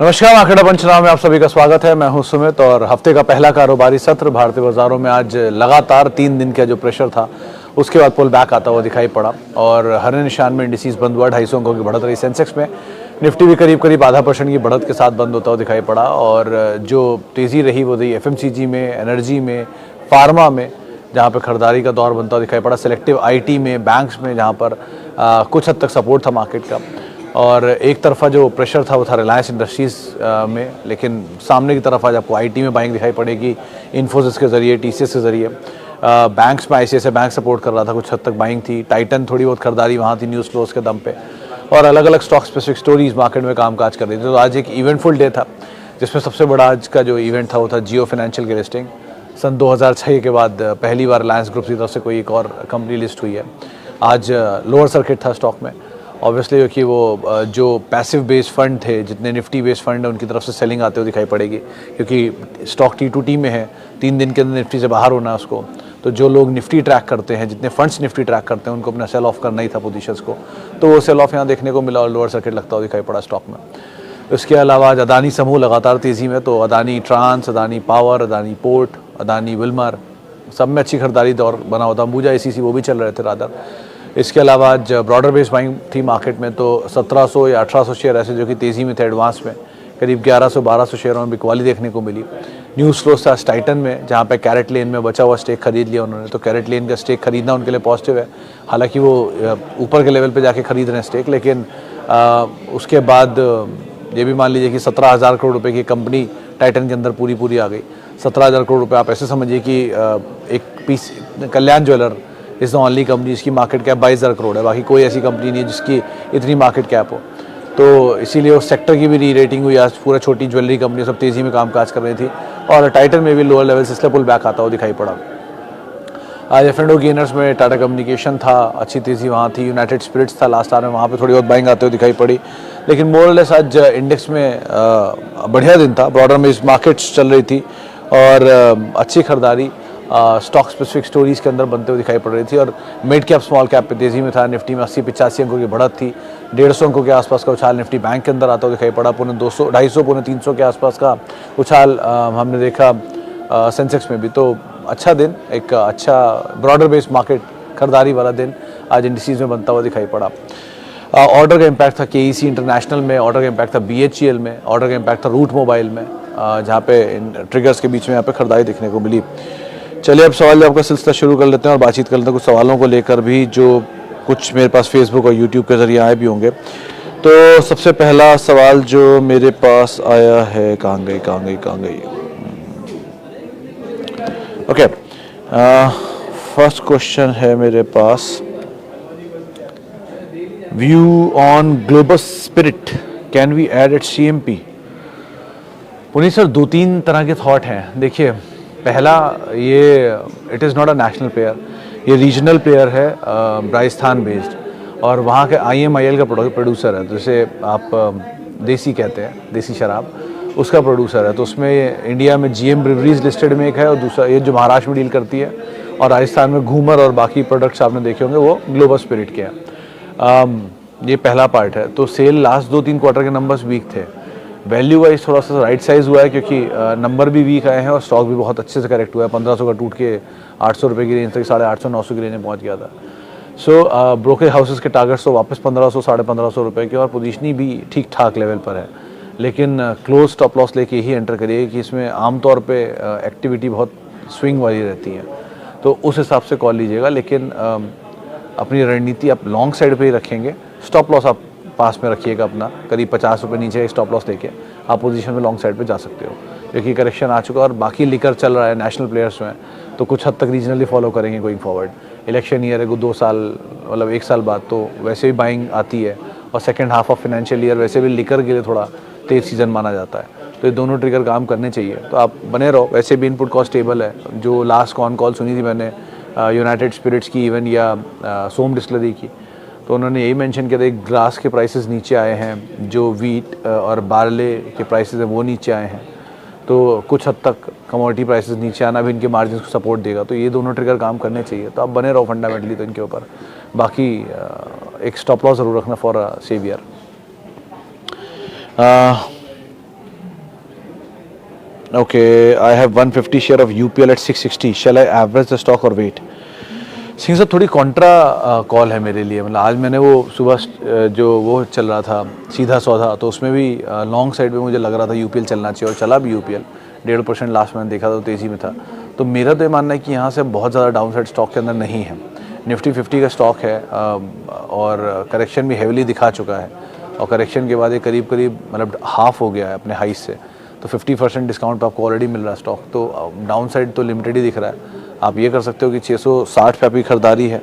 नमस्कार, आंकड़ा पंचनामे में आप सभी का स्वागत है। मैं हूं सुमित और हफ्ते का पहला कारोबारी सत्र भारतीय बाजारों में आज लगातार 3 दिन का जो प्रेशर था उसके बाद पुल बैक आता हुआ दिखाई पड़ा और हरे निशान में इंडिसेस बंद हुआ। 250 अंकों की बढ़त रही सेंसेक्स में। निफ्टी भी करीब करीब ½ % की बढ़त के साथ बंद होता हुआ दिखाई पड़ा और जो तेज़ी रही वो रही FMCG में, एनर्जी में, फार्मा में, जहाँ पे खरीदारी का दौर बनता हुआ दिखाई पड़ा। सेलेक्टिव IT में, बैंक्स में, जहाँ पर कुछ हद तक सपोर्ट था मार्केट का। और एक तरफा जो प्रेशर था वो था रिलायंस इंडस्ट्रीज़ में, लेकिन सामने की तरफ आज आपको IT में बाइंग दिखाई पड़ेगी इन्फोसिस के ज़रिए, TCS के ज़रिए। बैंक्स में ICICI बैंक सपोर्ट कर रहा था, कुछ हद तक बाइंग थी। टाइटन थोड़ी बहुत खरीदारी वहाँ थी न्यूज़ फ्लोज के दम पे और अलग अलग स्टॉक स्पेसिफिक स्टोरीज मार्केट में कामकाज कर रही थी। तो आज एक इवेंटफुल डे था जिसमें सबसे बड़ा आज का जो इवेंट था वो था जियो फाइनेंशियल की लिस्टिंग। सन 2006 के बाद पहली बार रिलायंस ग्रुप की तरफ से कोई एक और कंपनी लिस्ट हुई है। आज लोअर सर्किट था स्टॉक में ऑब्वियसली, क्योंकि वो जो पैसिव बेस्ड फंड थे, जितने निफ्टी बेस्ड फंड है, उनकी तरफ से सेलिंग आते हुए दिखाई पड़ेगी क्योंकि स्टॉक T2T में है। 3 दिन के अंदर निफ्टी से बाहर होना है उसको। तो जो लोग निफ्टी ट्रैक करते हैं, जितने फंड्स निफ्टी ट्रैक करते हैं, उनको अपना सेल ऑफ करना ही था पोजीशंस को। तो वो सेल ऑफ यहाँ देखने को मिला और लोअर सर्किट लगता हुआ दिखाई पड़ा स्टॉक में। उसके अलावा आज अदानी समूह लगातार तेज़ी में, तो Adani trans, Adani power, Adani port, Adani Wilmar, सब में अच्छी खरीदारी दौर बना होता। अंबुजा ACC वो भी चल रहे थे रादर। इसके अलावा आज ब्रॉडर बेस बाइंग थी मार्केट में, तो 1700 या 1800 शेयर ऐसे जो कि तेज़ी में थे एडवांस में। करीब 1100-1200 शेयरों में बिकवाली देखने को मिली। न्यूज़ फ्लोज था टाइटन में, जहाँ पे कैरेट लेन में बचा हुआ स्टेक खरीद लिया उन्होंने। तो कैरेट लेन का स्टेक खरीदना उनके लिए पॉजिटिव है, हालांकि वो ऊपर के लेवल पे जाके खरीद रहे हैं स्टेक, लेकिन उसके बाद ये भी मान लीजिए कि 17,000 करोड़ रुपए की कंपनी टाइटन के अंदर पूरी आ गई। 17,000 करोड़ रुपए आप ऐसे समझिए कि एक piece Kalyan jeweller is the only company जिसकी मार्केट कैप 22,000 करोड़ है। बाकी कोई ऐसी कंपनी नहीं है जिसकी इतनी मार्केट कैप हो। तो इसीलिए उस सेक्टर की भी री रेटिंग हुई। आज पूरा छोटी ज्वेलरी कंपनी सब तेज़ी में कामकाज कर रही थी और टाइटन में भी लोअर लेवल से इसलिए पुल बैक आता हुआ दिखाई पड़ा। आज F&O गेनर्स में टाटा कम्युनिकेशन था, अच्छी तेज़ी वहाँ थी। यूनाइटेड स्पिरिट्स था लास्ट आवर में, वहाँ पे थोड़ी बहुत बाइंग आते हुए दिखाई पड़ी। लेकिन मोरलेस आज इंडेक्स में बढ़िया दिन था। ब्रॉडर में इस मार्केट्स चल रही थी और अच्छी खरीदारी स्टॉक स्पेसिफिक स्टोरीज के अंदर बनते हुए दिखाई पड़ रही थी। और मिड कैप स्मॉल कैप पे तेज़ी में था। निफ्टी में 80-85 अंकों की बढ़त थी। 150 अंकों के आसपास का उछाल निफ्टी बैंक के अंदर आता हुआ दिखाई पड़ा। 250-250 के आसपास का उछाल हमने देखा सेंसेक्स में भी। तो अच्छा दिन, एक अच्छा ब्रॉडर बेस्ड मार्केट खरीदारी वाला दिन आज इंडिसेस में बनता हुआ दिखाई पड़ा। ऑर्डर का इम्पैक्ट था KEC इंटरनेशनल में, ऑर्डर का इम्पैक्ट था BHEL में, ऑर्डर का इम्पैक्ट था रूट मोबाइल में, जहाँ पे इन ट्रिगर्स के बीच में यहाँ पे खरीदारी देखने को मिली। चलिए अब सवाल जवाब का सिलसिला शुरू कर लेते हैं और बातचीत कर लेते हैं कुछ सवालों को लेकर भी, जो कुछ मेरे पास फेसबुक और यूट्यूब के ज़रिए आए भी होंगे। तो सबसे पहला सवाल जो मेरे पास आया है, कहाँ गई ओके, फर्स्ट क्वेश्चन है मेरे पास, view on Globus Spirit, can we add it CMP? Puneet sir, 2-3 तरह के थॉट हैं। देखिए, पहला, ये it is not a national player, ये रीजनल प्लेयर है, राजस्थान बेस्ड, और वहाँ के IMIL का प्रोड्यूसर है। जैसे आप देसी कहते हैं, देसी शराब, उसका प्रोड्यूसर है। तो उसमें इंडिया में GM ब्रिवरीज लिस्टेड में एक है और दूसरा ये जो महाराष्ट्र में डील करती है, और राजस्थान में घूमर और बाकी प्रोडक्ट्स आपने देखे होंगे वो ग्लोबस स्पिरिट के हैं। ये पहला पार्ट है। तो सेल लास्ट 2-3 क्वार्टर के नंबर्स वीक थे। वैल्यू वाइज थोड़ा सा राइट साइज हुआ है क्योंकि नंबर भी वीक आए हैं और स्टॉक भी बहुत अच्छे से करेक्ट हुआ है। 1500 का टूट के 800 रुपये की रेंज तक 850-900 की रेंज में पहुंच गया था। सो ब्रोकरेज हाउसेस के टारगेट्स तो वापस 1500-1550 रुपये की, और पोजीशनिंग भी ठीक ठाक लेवल पर है। लेकिन क्लोज स्टॉप लॉस लेके ही एंटर करिए कि इसमें आमतौर पे एक्टिविटी बहुत स्विंग वाली रहती है, तो उस हिसाब से कॉल लीजिएगा। लेकिन अपनी रणनीति आप लॉन्ग साइड पे ही रखेंगे। स्टॉप लॉस आप पास में रखिएगा अपना, करीब 50 रुपये नीचे स्टॉप लॉस लेके आप पोजीशन में लॉन्ग साइड पे जा सकते हो, क्योंकि करेक्शन आ चुका है और बाकी लिकर चल रहा है, नेशनल प्लेयर्स में, तो कुछ हद तक रीजनली फॉलो करेंगे गोइंग फॉरवर्ड। इलेक्शन ईयर है 2 साल, मतलब 1 साल बाद, तो वैसे भी बाइंग आती है, और second half of financial year वैसे भी लिकर के लिए थोड़ा तेज सीजन माना जाता है। तो ये दोनों ट्रिगर काम करने चाहिए, तो आप बने रहो। वैसे भी इनपुट कॉस्ट स्टेबल है। जो लास्ट कॉन कॉल सुनी थी मैंने यूनाइटेड स्पिरिट्स की इवन या सोम डिस्टिलरी की, तो उन्होंने यही मेंशन किया था कि ग्लास के प्राइसेस नीचे आए हैं, जो वीट और बार्ले के प्राइसेस हैं वो नीचे आए हैं। तो कुछ हद तक कमोडिटी प्राइसेस नीचे आना भी इनके मार्जिन को सपोर्ट देगा। तो ये दोनों ट्रिगर काम करने चाहिए, तो आप बने रहो फंडामेंटली तो इनके ऊपर। बाकी एक स्टॉप लॉस ज़रूर रखना for saviour. Okay, I have 150 share of UPL at 660. Shall I average the stock or wait? Singh साहब थोड़ी कॉन्ट्रा कॉल है मेरे लिए। मतलब आज मैंने वो सुबह जो वो चल रहा था सीधा सौदा, तो उसमें भी लॉन्ग साइड पे मुझे लग रहा था यूपीएल चलना चाहिए, और चला भी यूपीएल 1.5% लास्ट मैंने देखा तो तेज़ी में था। तो मेरा तो ये मानना है कि यहाँ से बहुत ज़्यादा डाउन साइड स्टॉक के अंदर नहीं है। निफ्टी 50 का स्टॉक है और करेक्शन भी हेविली दिखा चुका है, और करेक्शन के बाद ये करीब करीब मतलब हाफ हो गया है अपने हाई से। तो 50% डिस्काउंट पे आपको ऑलरेडी मिल रहा है स्टॉक, तो डाउन साइड तो लिमिटेड ही दिख रहा है। आप ये कर सकते हो कि 660 पे आपकी खरीदारी है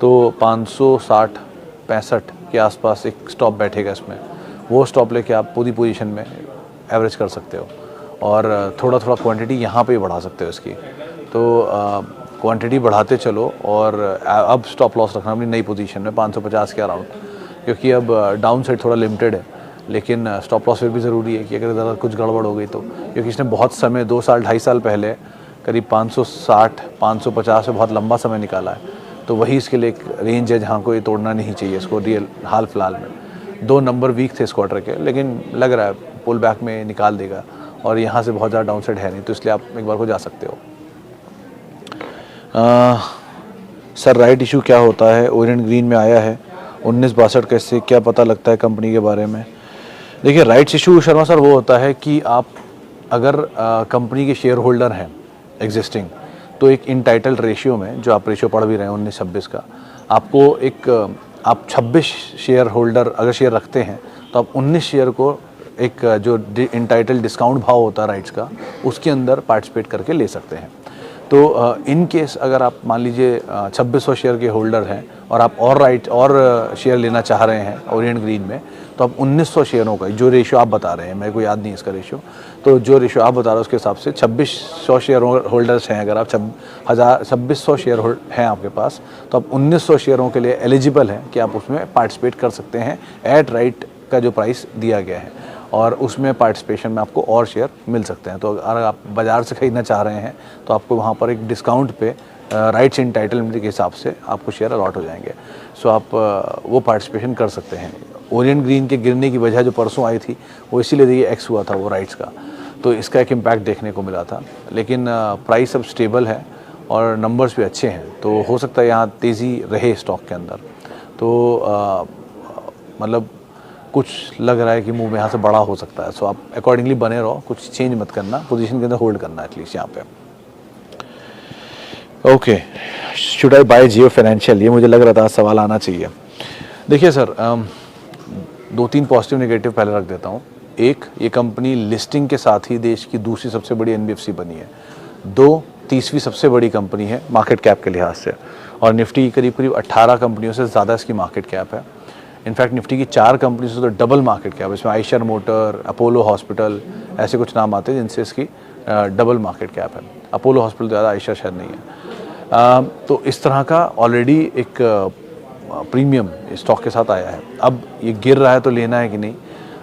तो 560-65 के आसपास एक स्टॉप बैठेगा इसमें, वो स्टॉप लेके आप पूरी पोजीशन में एवरेज कर सकते हो, और थोड़ा थोड़ा क्वांटिटी यहाँ पे ही बढ़ा सकते हो इसकी। तो क्वांटिटी बढ़ाते चलो, और अब स्टॉप लॉस रखना अपनी नई पोजीशन में 550 के अराउंड, क्योंकि अब डाउन साइड थोड़ा लिमिटेड है। लेकिन स्टॉप लॉस फिर भी ज़रूरी है कि अगर ज़रा कुछ गड़बड़ हो गई तो, क्योंकि इसने बहुत समय 2 साल 2.5 साल पहले करीब 560-550 में बहुत लंबा समय निकाला है। तो वही इसके लिए एक रेंज है जहाँ को ये तोड़ना नहीं चाहिए इसको रियल हाल फिलहाल में। 2 नंबर वीक थे इस क्वार्टर के, लेकिन लग रहा है पुल बैक में निकाल देगा, और यहाँ से बहुत ज़्यादा डाउन साइड है नहीं, तो इसलिए आप एक बार को जा सकते हो। सर राइट इशू क्या होता है? ओरिएंट ग्रीन में आया है 1962 का, इससे क्या पता लगता है कंपनी के बारे में? देखिए, राइट्स इशू शर्मा सर वो होता है कि आप अगर कंपनी के शेयर होल्डर हैं एग्जिस्टिंग, तो एक इनटाइटल्ड रेशियो में, जो आप रेशियो पढ़ भी रहे हैं 19-26 का, आपको एक आप 26 शेयर होल्डर अगर शेयर रखते हैं तो आप 19 शेयर को एक जो इनटाइटल्ड डिस्काउंट भाव होता है राइट्स का, उसके अंदर पार्टिसिपेट करके ले सकते हैं। तो इन केस अगर आप मान लीजिए 2600 शेयर के होल्डर हैं और आप और शेयर लेना चाह रहे हैं ओरिएंट ग्रीन में, तो आप 1900 शेयरों का जो रेशियो आप बता रहे हैं, मेरे को याद नहीं इसका रेशियो, तो जो रेशियो आप बता रहे हो उसके हिसाब से 2600 शेयर होल्डर्स हैं। अगर आप 2600 शेयर हैं आपके पास, तो आप 1900 शेयरों के लिए एलिजिबल हैं कि आप उसमें पार्टिसिपेट कर सकते हैं एट राइट का जो प्राइस दिया गया है, और उसमें पार्टिसिपेशन में आपको और शेयर मिल सकते हैं। तो अगर आप बाज़ार से खरीदना चाह रहे हैं तो आपको वहाँ पर एक डिस्काउंट पे राइट्स एंटाइटलमेंट के हिसाब से आपको शेयर अलॉट हो जाएंगे। सो आप वो पार्टिसिपेशन कर सकते हैं। ओरिएंट ग्रीन के गिरने की वजह जो परसों आई थी वो इसीलिए देखिए एक्स हुआ था वो राइट्स का, तो इसका एक इम्पैक्ट देखने को मिला था। लेकिन प्राइस अब स्टेबल है और नंबर्स भी अच्छे हैं, तो हो सकता है यहाँ तेज़ी रहे स्टॉक के अंदर। तो मतलब कुछ लग रहा है कि मूव यहाँ से बड़ा हो सकता है। सो आप अकॉर्डिंगली बने रहो, कुछ चेंज मत करना, पोजीशन के अंदर होल्ड करना एटलीस्ट यहाँ पे। Okay, should I buy Jio financial? ये मुझे लग रहा था सवाल आना चाहिए। देखिए सर, 2-3 पॉजिटिव नेगेटिव पहले रख देता हूँ। एक, ये कंपनी लिस्टिंग के साथ ही देश की दूसरी सबसे बड़ी एनबीएफसी बनी है। 2, तीसरी सबसे बड़ी कंपनी है मार्केट कैप के लिहाज से, और निफ्टी करीब करीब 18 कंपनियों से ज़्यादा इसकी मार्केट कैप है। इनफैक्ट निफ्टी की 4 कंपनी से तो डबल मार्केट कैप, इसमें आयशर मोटर, अपोलो हॉस्पिटल, ऐसे कुछ नाम आते हैं जिनसे इसकी डबल मार्केट कैप है। अपोलो हॉस्पिटल ज़्यादा, आयशर शायद नहीं है। तो इस तरह का ऑलरेडी एक प्रीमियम स्टॉक के साथ आया है। अब ये गिर रहा है तो लेना है कि नहीं?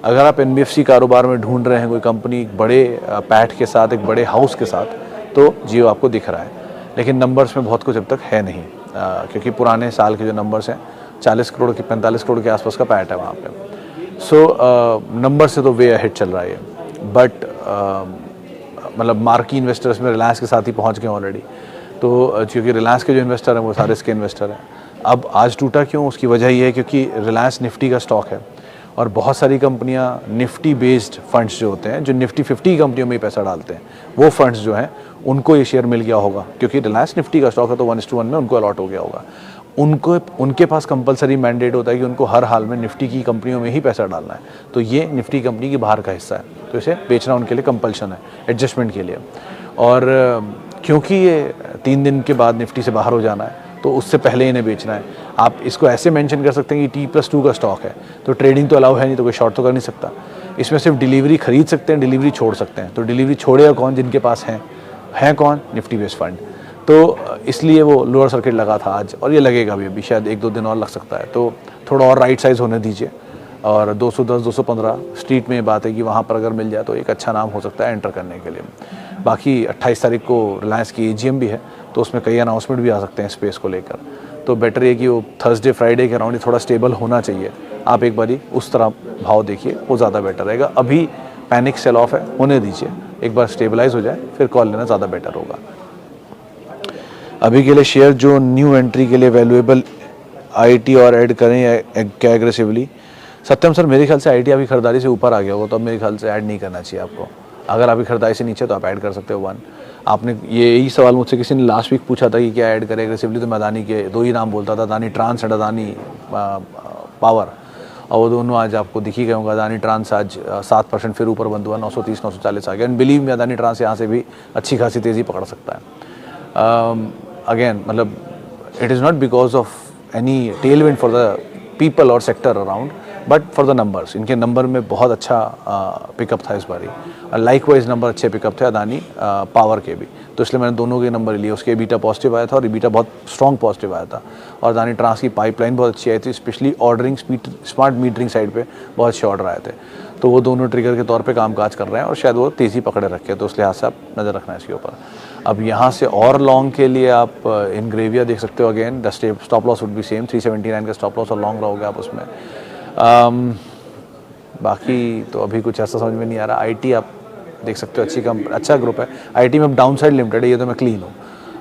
अगर आप एनबीएफसी कारोबार में ढूंढ रहे हैं कोई कंपनी एक बड़े पैठ के साथ, एक बड़े हाउस के साथ, तो जियो आपको दिख रहा है, लेकिन नंबर्स में बहुत कुछ अब तक है नहीं, क्योंकि पुराने साल के जो नंबर्स हैं 40 करोड़ के 45 करोड़ के आसपास का पैठ है वहाँ पे। सो नंबर से तो वे अहेड चल रहा है, बट मतलब मार्की इन्वेस्टर्स में रिलायंस के साथ ही पहुँच गए ऑलरेडी। तो क्योंकि रिलायंस के जो इन्वेस्टर हैं वो सारे इसके इन्वेस्टर हैं। अब आज टूटा क्यों? उसकी वजह ये है क्योंकि रिलायंस निफ्टी का स्टॉक है, और बहुत सारी कंपनियां निफ्टी बेस्ड फंड्स जो होते हैं, जो निफ्टी 50 कंपनियों में ही पैसा डालते हैं, वो फंड्स जो हैं उनको ये शेयर मिल गया होगा, क्योंकि रिलायंस निफ्टी का स्टॉक है तो 1:1 में उनको अलॉट हो गया होगा। उनके पास कंपलसरी मैंडेट होता है कि उनको हर हाल में निफ्टी की कंपनियों में ही पैसा डालना है, तो ये निफ्टी कंपनी की बाहर का हिस्सा है, तो इसे बेचना उनके लिए कंपल्शन है एडजस्टमेंट के लिए। और क्योंकि ये 3 दिन के बाद निफ्टी से बाहर हो जाना है, तो उससे पहले इन्हें बेचना है। आप इसको ऐसे मेंशन कर सकते हैं कि T+2 का स्टॉक है, तो ट्रेडिंग तो अलाउ है नहीं, तो कोई शॉर्ट तो कर नहीं सकता। इसमें सिर्फ डिलीवरी खरीद सकते हैं, डिलीवरी छोड़ सकते हैं। तो डिलीवरी छोड़ेगा कौन? जिनके पास हैं कौन? Nifty based fund. तो इसलिए वो लोअर सर्किट लगा था आज, और ये लगेगा भी, अभी शायद 1-2 दिन और लग सकता है। तो थोड़ा और राइट साइज़ होने दीजिए, और 210-215 स्ट्रीट में बात है कि वहाँ पर अगर मिल जाए तो एक अच्छा नाम हो सकता है एंटर करने के लिए। बाकी 28 तारीख को रिलायंस की AGM भी है, तो उसमें कई अनाउंसमेंट भी आ सकते हैं स्पेस को लेकर। तो बेटर ये कि वो थर्सडे फ्राइडे के अराउंड थोड़ा स्टेबल होना चाहिए। आप एक बारी उस तरह भाव देखिए, वो ज़्यादा बेटर रहेगा। अभी पैनिक सेल ऑफ है, होने दीजिए, एक बार स्टेबलाइज हो जाए फिर कॉल लेना ज़्यादा बेटर होगा। अभी के लिए शेयर जो न्यू एंट्री के लिए वैल्यूएबल आईटी और ऐड करें क्या एग्रेसिवली? सत्यम सर, मेरे ख्याल से आईटी आपकी खरीदारी से ऊपर आ गया होगा तो अब मेरे ख्याल से ऐड नहीं करना चाहिए आपको। अगर आपकी खरीदारी से नीचे तो आप ऐड कर सकते हो 1। आपने यही सवाल मुझसे किसी ने लास्ट वीक पूछा था कि क्या ऐड करें एग्रेसिवली, तो मैं अदानी के 2 ही नाम बोलता था, Adani trans and Adani power, और वो दोनों आज आपको दिख ही गए होंगे। अदानी ट्रांस आज 7% फिर ऊपर बंद हुआ, 930-940 आ गया। एंड बिलीव में अदानी ट्रांस यहाँ से भी अच्छी खासी तेज़ी पकड़ सकता है। अगेन मतलब it is not because of any tailwind for the people और sector around, but for the numbers. इनके नंबर में बहुत अच्छा पिकअप था इस बारी, लाइक वाइज नंबर अच्छे पिकअप थे अदानी पावर के भी, तो इसलिए मैंने दोनों के नंबर लिए। उसके बीटा पॉजिटिव आया था और बीटा बहुत स्ट्रॉन्ग पॉजिटिव आया था, और अदानी ट्रांस की पाइपलाइन बहुत अच्छी आई थी, specially ordering smart metering side पे बहुत अच्छे ऑर्डर आए थे। तो वो दोनों ट्रिगर के तौर पे कामकाज कर रहे हैं और शायद वो तेज़ी पकड़े रखे, तो उस लिहाज से आप नज़र रखना है इसके ऊपर। अब यहाँ से और लॉन्ग के लिए आप इनग्रेविया देख सकते हो। Again the stop loss would be same, 379 का स्टॉप लॉस और लॉन्ग रहोगे आप उसमें। बाकी तो अभी कुछ ऐसा समझ में नहीं आ रहा। आईटी आप देख सकते हो, अच्छा ग्रुप है। आईटी में अब डाउन साइड लिमिटेड है, ये तो मैं क्लीन हूँ,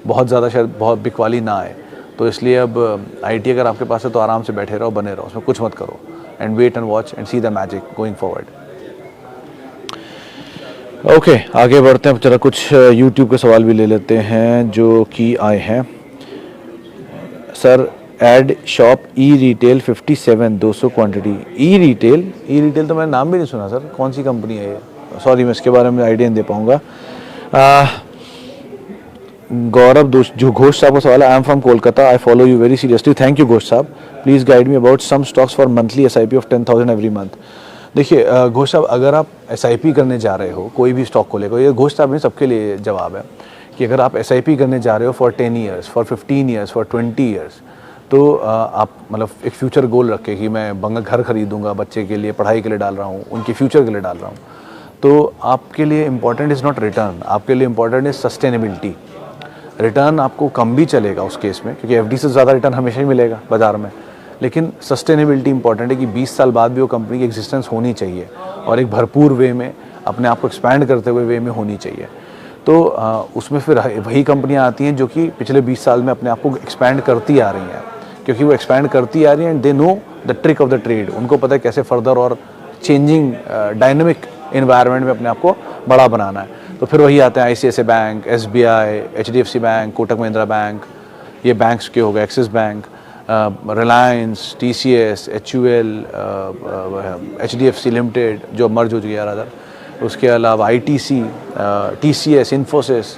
बहुत ज़्यादा शायद बहुत बिकवाली ना आए, तो इसलिए अब आईटी अगर आपके पास है तो आराम से बैठे रहो, बने रहो, उसमें कुछ मत करो, and wait and watch and see the magic going forward. Okay, आगे बढ़ते हैं। जरा कुछ यूट्यूब के सवाल भी ले लेते हैं जो कि आए हैं। सर, एड शॉप ई रिटेल 57 200 क्वांटिटी। ई रिटेल तो मैंने नाम भी नहीं सुना सर, कौन सी कंपनी है ये? सॉरी, मैं इसके बारे में आइडिया नहीं दे पाऊँगा। गौरव जो घोष साहब का सवाल है, I am from Kolkata, I follow you very seriously, thank you Ghosh साहब, please guide me about some stocks for monthly SIP of 10,000 every month. देखिए घोष साहब, अगर आप SIP करने जा रहे हो कोई भी स्टॉक को लेकर, ये घोष साहब में सबके लिए जवाब है कि अगर आप SIP करने जा रहे हो for 10 years, for 15 years, for 20 years, तो आप मतलब एक फ्यूचर गोल रखें कि मैं घर खरीदूंगा, बच्चे के लिए पढ़ाई के लिए डाल रहा हूँ, उनके फ्यूचर के लिए डाल रहा हूँ, तो आपके लिए इम्पॉर्टेंट इज़ नॉट रिटर्न, आपके लिए इम्पॉर्टेंट इज़ सस्टेनेबिलिटी। रिटर्न आपको कम भी चलेगा उस केस में, क्योंकि FD से ज़्यादा रिटर्न हमेशा ही मिलेगा बाज़ार में, लेकिन सस्टेनेबिलिटी इंपॉर्टेंट है कि 20 साल बाद भी वो कंपनी की एग्जिस्टेंस होनी चाहिए और एक भरपूर वे में अपने आप को एक्सपैंड करते हुए वे में होनी चाहिए। तो उसमें फिर वही कंपनियां आती हैं जो कि पिछले 20 साल में अपने आप को एक्सपैंड करती आ रही हैं, क्योंकि वो एक्सपैंड करती आ रही हैं and they know the trick of the trade. उनको पता है कैसे फर्दर और चेंजिंग डायनेमिक एनवायरनमेंट में अपने आप को बड़ा बनाना है। तो फिर वही आते हैं ICICI bank, SBI, HDFC bank, Kotak Mahindra bank, ये बैंक्स के हो गए, Axis bank, Reliance, TCS, HUL, HDFC limited जो मर्ज हो गया रादर, उसके अलावा ITC, TCS, Infosys,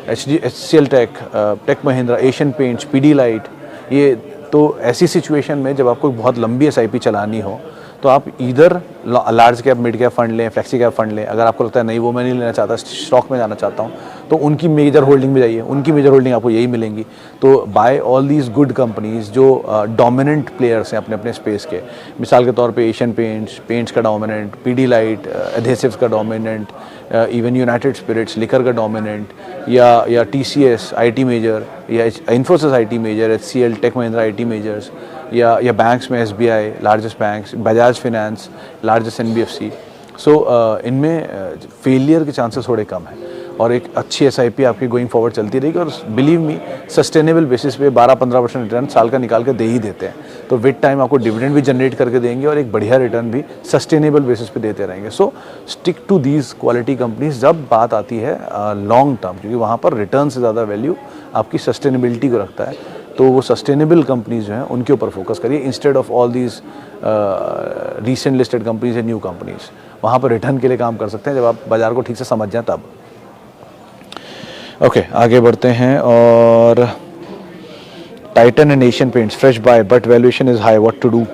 HCL take Mahindra, Asian paints, Pidilite. ये तो ऐसी सिचुएशन में जब आपको बहुत लंबी SIP चलानी हो तो आप इधर large cap, mid cap fund लें, फ्लेक्सी कैप फंड लें। अगर आपको लगता है नहीं वो मैं नहीं लेना चाहता, स्टॉक में जाना चाहता हूँ, तो उनकी मेजर होल्डिंग में जाइए, उनकी मेजर होल्डिंग आपको यही मिलेंगी। तो by all these good companies जो डोमिनेंट प्लेयर्स हैं अपने अपने स्पेस के। मिसाल के तौर पे एशियन पेंट्स का डोमिनेंट, पीडीलाइट एडहेसिव्स का dominant, even United Spirits liquor का डोमिनेंट, या TCS IT मेजर, या Infosys IT major, HCL take Mahindra IT majors, या बैंक्स में SBI largest banks, Bajaj Finance largest NBFC। So इनमें फेलियर के चांसेस थोड़े कम हैं और एक अच्छी SIP आपकी गोइंग फॉरवर्ड चलती रहेगी। और बिलीव मी, सस्टेनेबल बेसिस पे 12-15% रिटर्न साल का निकाल के दे ही देते हैं। तो विद टाइम आपको डिविडेंड भी जनरेट करके देंगे और एक बढ़िया रिटर्न भी सस्टेनेबल बेसिस पे देते रहेंगे। So stick to these quality companies जब बात आती है लॉन्ग टर्म, क्योंकि वहाँ पर रिटर्न से ज़्यादा वैल्यू आपकी सस्टेनेबिलिटी को रखता है। तो वो सस्टेनेबल कंपनीज जो हैं उनके ऊपर फोकस करिए instead of all these recent listed companies and new companies. वहाँ पर रिटर्न के लिए काम कर सकते हैं जब आप बाज़ार को ठीक से समझ जाएं तब। ओके, आगे बढ़ते हैं। और Titan and Asian Paints fresh buy but valuation is high, what to do?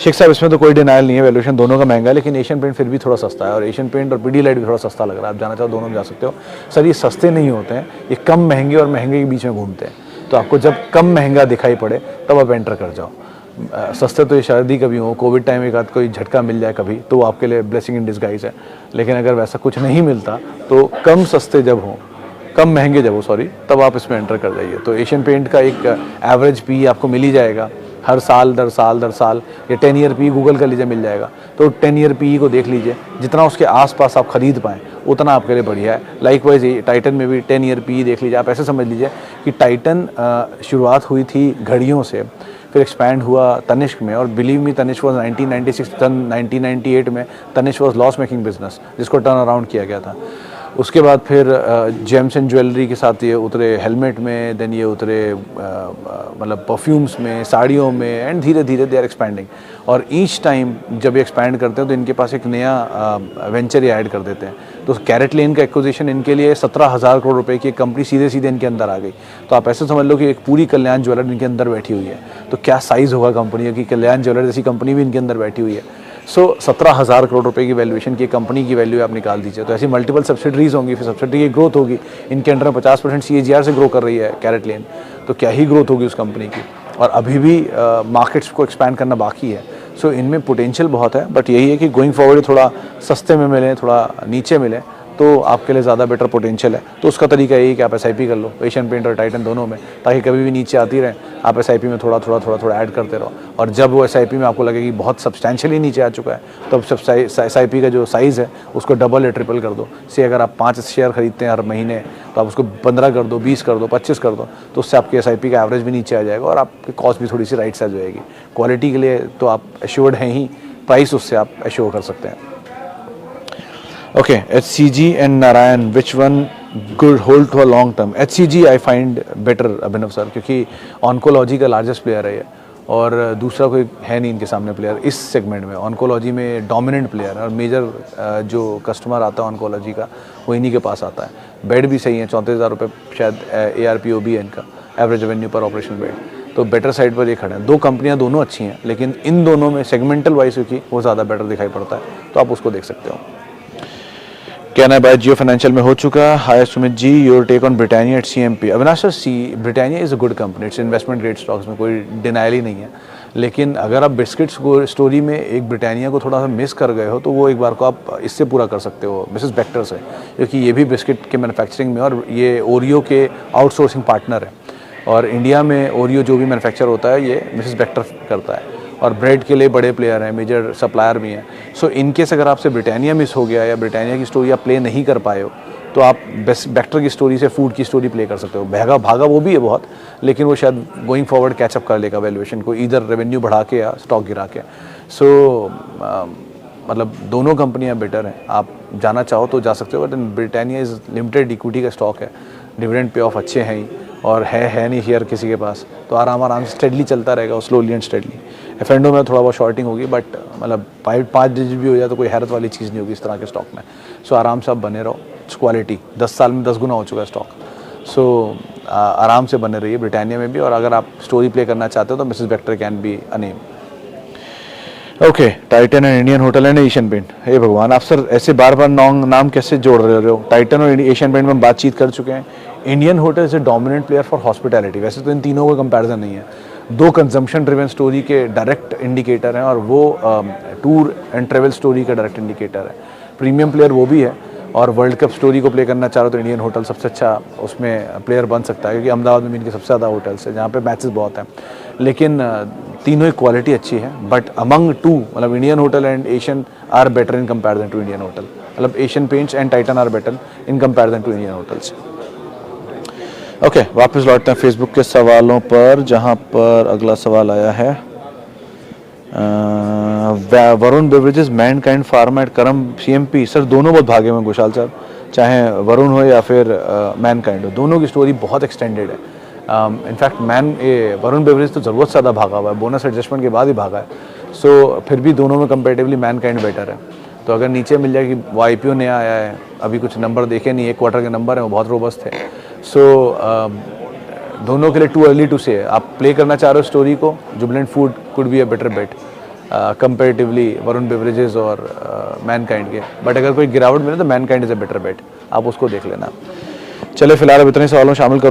Shaikh साहब, इसमें तो कोई डिनाइल नहीं है, वैल्यूएशन दोनों का महंगा है, लेकिन एशियन पेंट फिर भी थोड़ा सस्ता है और एशियन पेंट और पीडीलाइट भी थोड़ा सस्ता लग रहा है। आप जाना चाहो दोनों में जा सकते हो। सर, ये सस्ते नहीं होते हैं, ये कम महंगे और महंगे के बीच में घूमते हैं। तो आपको जब कम महंगा दिखाई पड़े तब आप एंटर कर जाओ। सस्ते तो ये शायद ही कभी हो, कोविड टाइम एक आध कोई झटका मिल जाए कभी तो वो आपके लिए ब्लेसिंग इन डिस्गाइज है। लेकिन अगर वैसा कुछ नहीं मिलता तो कम सस्ते जब हो, कम महंगे जब हो सॉरी, तब आप इसमें एंटर कर जाइए। तो एशियन पेंट का एक एवरेज पी आपको मिल ही जाएगा हर साल दर साल या 10 ईयर पी गूगल कर लीजिए, मिल जाएगा। तो 10 ईयर पी को देख लीजिए, जितना उसके आसपास आप खरीद पाएँ उतना आपके लिए बढ़िया है। लाइकवाइज टाइटन में भी 10 ईयर पी देख लीजिए। आप ऐसे समझ लीजिए कि टाइटन शुरुआत हुई थी घड़ियों से, फिर एक्सपैंड हुआ तनिष्क में, और बिलीव मी तनिष्क वॉज 1996 1998 में Tanishq was loss making business जिसको टर्न अराउंड किया गया था। उसके बाद फिर जेम्स एंड ज्वेलरी के साथ ये उतरे हेलमेट में, देन ये उतरे मतलब परफ्यूम्स में, साड़ियों में, एंड धीरे धीरे दे आर एक्सपैंडिंग। और ईच टाइम जब ये एक्सपैंड करते हैं तो इनके पास एक नया वेंचर ये ऐड कर देते हैं। तो कैरेट लेन का एक्विजिशन इनके लिए 17,000 करोड़ रुपए की एक कंपनी सीधे सीधे इनके अंदर आ गई। तो आप ऐसे समझ लो कि एक पूरी कल्याण ज्वेलर इनके अंदर बैठी हुई है। तो क्या साइज़ होगा कंपनी की, कल्याण ज्वेलर जैसी कंपनी भी इनके अंदर बैठी हुई है। 17,000 करोड़ रुपए की वैल्यूएशन की कंपनी की वैल्यू आप निकाल दीजिए। तो ऐसी मल्टीपल सब्सिडरीज होंगी, फिर सब्सिडरी की ग्रोथ होगी। इनके अंडर 50% CAGR से ग्रो कर रही है कैरेट लेन, तो क्या ही ग्रोथ होगी उस कंपनी की। और अभी भी मार्केट्स को एक्सपैंड करना बाकी है। सो इनमें पोटेंशियल बहुत है, बट यही है कि गोइंग फॉरवर्ड थोड़ा सस्ते में मिले, थोड़ा नीचे मिले तो आपके लिए ज़्यादा बेटर पोटेंशियल है। तो उसका तरीका यही कि आप SIP कर लो, एशियन पेंट और टाइटन दोनों में, ताकि कभी भी नीचे आती रहे आप SIP में थोड़ा थोड़ा ऐड करते रहो। और जब वो SIP में आपको लगे कि बहुत सब्सटैंशियली नीचे आ चुका है, तो अब SIP का जो साइज़ है उसको डबल या ट्रिपल कर दो। से अगर आप 5 शेयर खरीदते हैं हर महीने, तो आप उसको 15 कर दो, 20 कर दो, 25 कर दो, तो उससे आपके SIP का एवरेज भी नीचे आ जाएगा और आपकी कॉस्ट भी थोड़ी सी राइट साइड जाएगी। क्वालिटी के लिए तो आप एश्योर्ड हैं ही, प्राइस उससे आप एश्योर कर सकते हैं। Okay, HCG and Narayan, which one could hold to a long term? HCG I find better, Abhinav sir, क्योंकि ऑन्कोलॉजी का लार्जेस्ट प्लेयर है ये, और दूसरा कोई है नहीं इनके सामने प्लेयर इस सेगमेंट में। ऑन्कोलॉजी में डोमिनेंट प्लेयर है और मेजर जो कस्टमर आता है ऑन्कोलॉजी का वो इन्हीं के पास आता है। बेड भी सही है, 34,000 रुपये शायद ARPO भी है इनका, एवरेज रेवेन्यू पर ऑपरेशन बेड। तो बेटर साइड पर ये खड़े हैं। दो कंपनियां दोनों अच्छी हैं, लेकिन इन दोनों में सेगमेंटल वाइज क्योंकि वो ज़्यादा बेटर दिखाई पड़ता है, तो आप उसको देख सकते हो। कहना है बाय जियो फाइनेंशियल में हो चुका। Hi Sumit ji, your take on Britannia at CMP। Avinash sir, Britannia is a good company, it's investment grade stocks में कोई डिनाइल ही नहीं है। लेकिन अगर आप बिस्किट्स स्टोरी में एक ब्रिटानिया को थोड़ा सा मिस कर गए हो, तो वो एक बार को आप इससे पूरा कर सकते हो, मिसेस बेक्टर से, क्योंकि ये भी बिस्किट के मैन्युफैक्चरिंग में, और ये ओरियो के आउटसोर्सिंग पार्टनर है। और इंडिया में ओरियो जो भी मैन्युफैक्चर होता है ये मिसेस बेक्टर करता है, और ब्रेड के लिए बड़े प्लेयर हैं, मेजर सप्लायर भी हैं। सो इनकेस अगर आपसे ब्रिटानिया मिस हो गया या ब्रिटानिया की स्टोरी आप प्ले नहीं कर पाए हो, तो आप बेक्टर की स्टोरी से फूड की स्टोरी प्ले कर सकते हो। भागा वो भी है बहुत, लेकिन वो शायद गोइंग फॉरवर्ड कैचअप कर लेगा वैल्यूएशन को, इधर रेवेन्यू बढ़ा के या स्टॉक गिरा के। सो मतलब दोनों कंपनियां बेटर हैं, आप जाना चाहो तो जा सकते हो, but Britannia is limited equity का स्टॉक है, डिविडेंड पे ऑफ अच्छे हैं ही, और है नहीं शेयर किसी के पास, तो आराम से स्टेडली चलता रहेगा, स्लोली एंड स्टेडली। एफेंडो में थोड़ा बहुत शॉर्टिंग होगी, बट मतलब 5 डिजिट भी हो जाए तो कोई हैरत वाली चीज़ नहीं होगी इस तरह के स्टॉक में। सो आराम से आप बने रहो, क्वालिटी 10 साल में 10 गुना हो चुका है स्टॉक। सो आराम से बने रहिए ब्रिटानिया में भी, और अगर आप स्टोरी प्ले करना चाहते हो तो Mrs Bector can be a name. Okay, Titan and Indian hotel and Asian paint. Hey भगवान, आप सर ऐसे बार बार नाम कैसे जोड़ रहे हो? टाइटन और एशियन पेंट में हम बातचीत कर चुके हैं। Indian hotel is a dominant player for hospitality. वैसे तो इन तीनों का कंपैरिजन नहीं है, दो कंजम्पशन ड्रिवन स्टोरी के डायरेक्ट इंडिकेटर हैं, और वो टूर एंड ट्रेवल स्टोरी का डायरेक्ट इंडिकेटर है। प्रीमियम प्लेयर वो भी है, और वर्ल्ड कप स्टोरी को प्ले करना चाह रहे हो तो इंडियन होटल सबसे अच्छा उसमें प्लेयर बन सकता है, क्योंकि अहमदाबाद में इनके सबसे ज़्यादा होटल्स है जहाँ पे मैचेस बहुत हैं। लेकिन तीनों ही क्वालिटी अच्छी है, बट अमंग टू, मतलब Indian hotel and Asian are better in comparison to Indian hotel. मतलब Asian paints and Titan are better in comparison to Indian hotels. Okay, वापस लौटते हैं फेसबुक के सवालों पर, जहाँ पर अगला सवाल आया है Varun beverages, Mankind pharma at करम CMP। सर दोनों बहुत भागे में घोषाल सर, चाहे वरुण हो या फिर मैनकाइंड हो, दोनों की स्टोरी बहुत एक्सटेंडेड है। इनफैक्ट वरुण बेवरेज तो ज़रूरत से ज़्यादा भागा हुआ है, बोनस एडजस्टमेंट के बाद ही भागा है। सो फिर भी दोनों में कंपेरेटिवली मैनकाइंड बेटर है। तो अगर नीचे मिल जाए कि वो IPO नया आया है, अभी कुछ नंबर देखे नहीं, 1 क्वार्टर के नंबर हैं, वो बहुत रोबस्ट थे। सो दोनों के लिए टू अर्ली टू से। आप प्ले करना चाह रहे हो स्टोरी को, Jubilant food could be a better bet comparatively Varun beverages और मैनकाइंड के। बट अगर कोई गिरावट मिले तो Mankind is a better bet, आप उसको देख लेना। चले फिलहाल अब इतने सवालों शामिल करूँ।